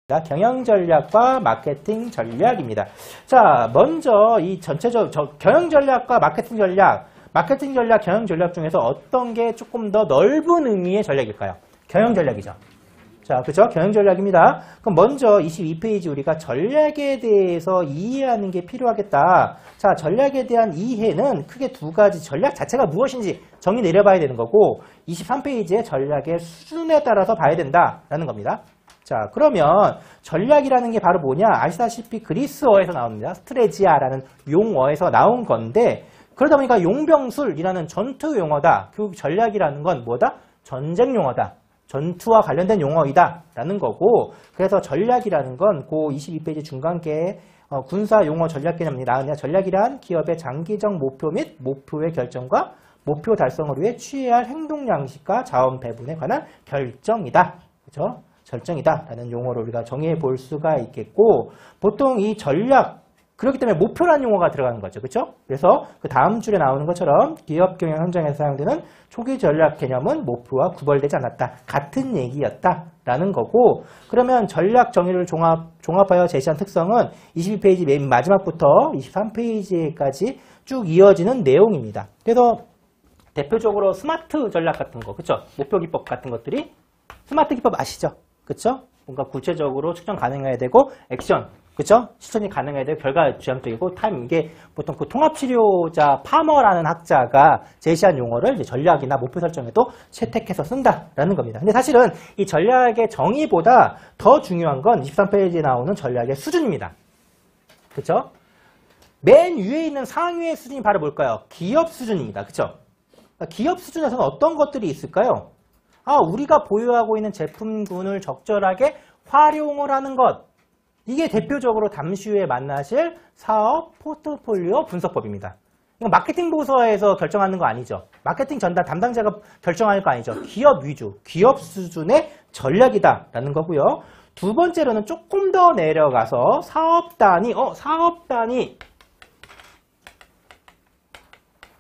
경영 전략과 마케팅 전략입니다. 자, 먼저 이 전체적 경영 전략과 마케팅 전략, 경영 전략 중에서 어떤 게 조금 더 넓은 의미의 전략일까요? 경영 전략이죠. 자, 그죠? 경영 전략입니다. 그럼 먼저 22페이지 우리가 전략에 대해서 이해하는 게 필요하겠다. 자, 전략에 대한 이해는 크게 두 가지, 전략 자체가 무엇인지 정의 내려봐야 되는 거고, 23페이지의 전략의 수준에 따라서 봐야 된다라는 겁니다. 자, 그러면 전략이라는 게 바로 뭐냐? 아시다시피 그리스어에서 나옵니다. 스트레지아라는 용어에서 나온 건데, 그러다 보니까 용병술이라는 전투 용어다. 그 전략이라는 건 뭐다? 전쟁 용어다. 전투와 관련된 용어이다 라는 거고, 그래서 전략이라는 건 그 22페이지 중간께 군사 용어 전략 개념이 나오냐. 전략이란 기업의 장기적 목표 및 목표의 결정과 목표 달성을 위해 취해야 할 행동 양식과 자원 배분에 관한 결정이다. 그렇죠? 결정이다 라는 용어로 우리가 정의해 볼 수가 있겠고, 보통 이 전략, 그렇기 때문에 목표라는 용어가 들어가는 거죠. 그렇죠? 그래서 그 다음 줄에 나오는 것처럼 기업 경영 현장에서 사용되는 초기 전략 개념은 목표와 구별되지 않았다. 같은 얘기였다 라는 거고, 그러면 전략 정의를 종합하여 제시한 특성은 22페이지 맨 마지막부터 23페이지까지 쭉 이어지는 내용입니다. 그래서 대표적으로 스마트 전략 같은 거, 그렇죠? 목표 기법 같은 것들이 스마트 기법 아시죠? 그렇죠? 뭔가 구체적으로 측정 가능해야 되고, 액션, 그렇죠? 실천이 가능해야 되고, 결과 지향적이고, 타임, 이게 보통 그 통합치료자 파머라는 학자가 제시한 용어를 이제 전략이나 목표 설정에도 채택해서 쓴다라는 겁니다. 근데 사실은 이 전략의 정의보다 더 중요한 건 23페이지에 나오는 전략의 수준입니다. 그렇죠? 맨 위에 있는 상위의 수준이 바로 뭘까요? 기업 수준입니다. 그렇죠? 기업 수준에서는 어떤 것들이 있을까요? 우리가 보유하고 있는 제품군을 적절하게 활용을 하는 것. 이게 대표적으로 잠시 후에 만나실 사업 포트폴리오 분석법입니다. 이건 마케팅 부서에서 결정하는 거 아니죠. 마케팅 전담 담당자가 결정하는 거 아니죠. 기업 위주, 기업 수준의 전략이다라는 거고요. 두 번째로는 조금 더 내려가서 사업 단위.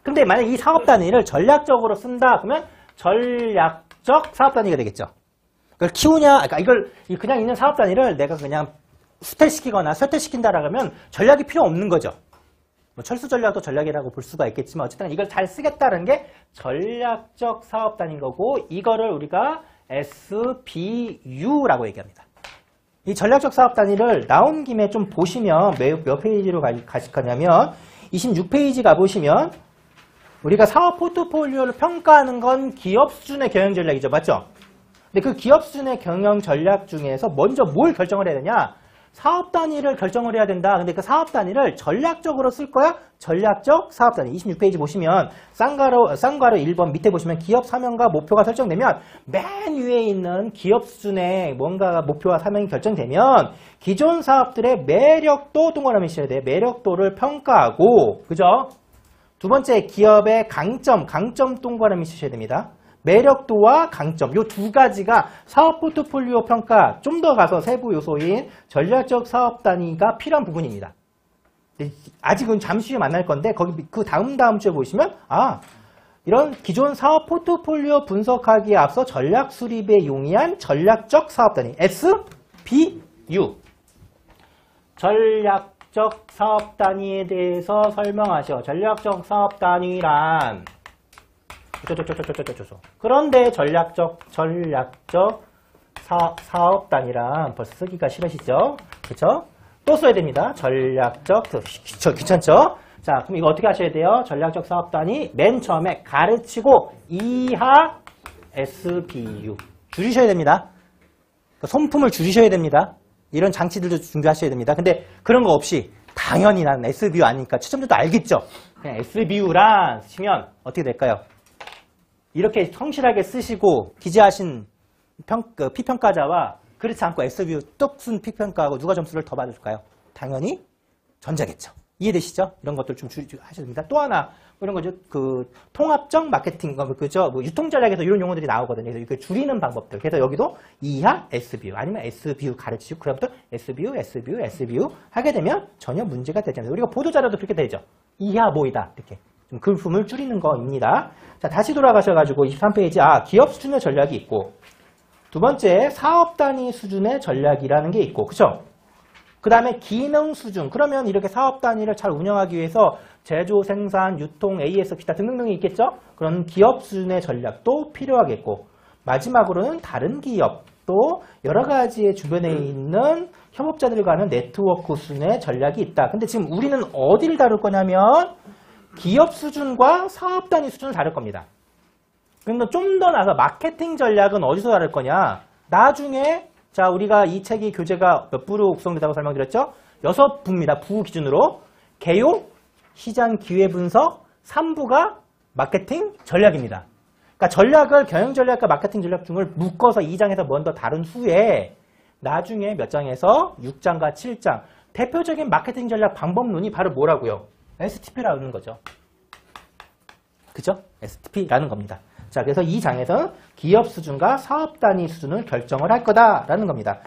근데 만약 이 사업 단위를 전략적으로 쓴다 그러면 전략적 사업 단위가 되겠죠. 그걸 키우냐, 그러니까 이걸 그냥 있는 사업 단위를 내가 그냥 후퇴시키거나 쇠퇴시킨다라고 하면 전략이 필요 없는 거죠. 뭐 철수 전략도 전략이라고 볼 수가 있겠지만 어쨌든 이걸 잘 쓰겠다는 게 전략적 사업 단위인 거고, 이거를 우리가 SBU라고 얘기합니다. 이 전략적 사업 단위를 나온 김에 좀 보시면 몇 페이지로 가실 거냐면 26페이지 가보시면 우리가 사업 포트폴리오를 평가하는 건 기업 수준의 경영 전략이죠. 맞죠? 근데 그 기업 수준의 경영 전략 중에서 먼저 뭘 결정을 해야 되냐? 사업 단위를 결정을 해야 된다. 근데 그 사업 단위를 전략적으로 쓸 거야? 전략적 사업 단위. 26페이지 보시면 쌍괄호 1번 밑에 보시면 기업 사명과 목표가 설정되면 맨 위에 있는 기업 수준의 뭔가 목표와 사명이 결정되면 기존 사업들의 매력도 동그라미 있어야 돼요. 매력도를 평가하고, 그죠? 두 번째, 기업의 강점 동그라미 쓰셔야 됩니다. 매력도와 강점, 이 두 가지가 사업 포트폴리오 평가, 좀 더 가서 세부 요소인 전략적 사업 단위가 필요한 부분입니다. 아직은 잠시 후에 만날 건데, 거기 그 다음 주에 보시면, 이런 기존 사업 포트폴리오 분석하기에 앞서 전략 수립에 용이한 전략적 사업 단위, SBU. 전략적 사업 단위에 대해서 설명하셔. 전략적 사업 단위란 그런데 전략적 사업 단위란 벌써 쓰기가 싫으시죠? 그렇죠? 또 써야 됩니다. 전략적, 귀찮죠? 자, 그럼 이거 어떻게 하셔야 돼요? 전략적 사업 단위 맨 처음에 가르치고 이하 SBU 줄이셔야 됩니다. 손품을 줄이셔야 됩니다. 이런 장치들도 준비하셔야 됩니다. 근데 그런 거 없이 당연히 나는 SBU 아니니까 채점자도 알겠죠? 그냥 SBU란 쓰시면 어떻게 될까요? 이렇게 성실하게 쓰시고 기재하신 피평가자와 그렇지 않고 SBU 뚝 쓴 피평가하고 누가 점수를 더 받을까요? 당연히 전자겠죠. 이해되시죠? 이런 것들 좀 하셔야 됩니다. 또 하나 이런 거죠. 그 통합적 마케팅, 그죠? 뭐 유통 전략에서 이런 용어들이 나오거든요. 그래서 이걸 줄이는 방법들. 그래서 여기도 이하 SBU 아니면 SBU 가르치고 그다음부터 SBU 하게 되면 전혀 문제가 되지 않아요. 우리가 보도 자료도 그렇게 되죠. 이하 뭐이다 이렇게. 좀 글품을 줄이는 거입니다. 자, 다시 돌아가셔가지고 23페이지, 기업 수준의 전략이 있고, 두 번째, 사업 단위 수준의 전략이라는 게 있고, 그쵸? 그 다음에 기능 수준. 그러면 이렇게 사업 단위를 잘 운영하기 위해서 제조, 생산, 유통, AS, 기타 등등등이 있겠죠? 그런 기업 수준의 전략도 필요하겠고, 마지막으로는 다른 기업, 또 여러 가지의 주변에 있는 협업자들과는 네트워크 수준의 전략이 있다. 근데 지금 우리는 어디를 다룰 거냐면 기업 수준과 사업 단위 수준을 다룰 겁니다. 그럼 좀 더 나아가 마케팅 전략은 어디서 다룰 거냐? 나중에 자 우리가 이 책이 교재가 몇 부로 구성된다고 설명드렸죠? 6부입니다. 부 기준으로 개요, 시장 기회 분석, 3부가 마케팅 전략입니다. 그러니까 전략을 경영 전략과 마케팅 전략 중을 묶어서 2장에서 먼저 다룬 후에 나중에 몇 장에서 6장과 7장 대표적인 마케팅 전략 방법론이 바로 뭐라고요? STP라는 거죠. 그죠? STP라는 겁니다. 자, 그래서 이 장에서는 기업 수준과 사업 단위 수준을 결정을 할 거다라는 겁니다.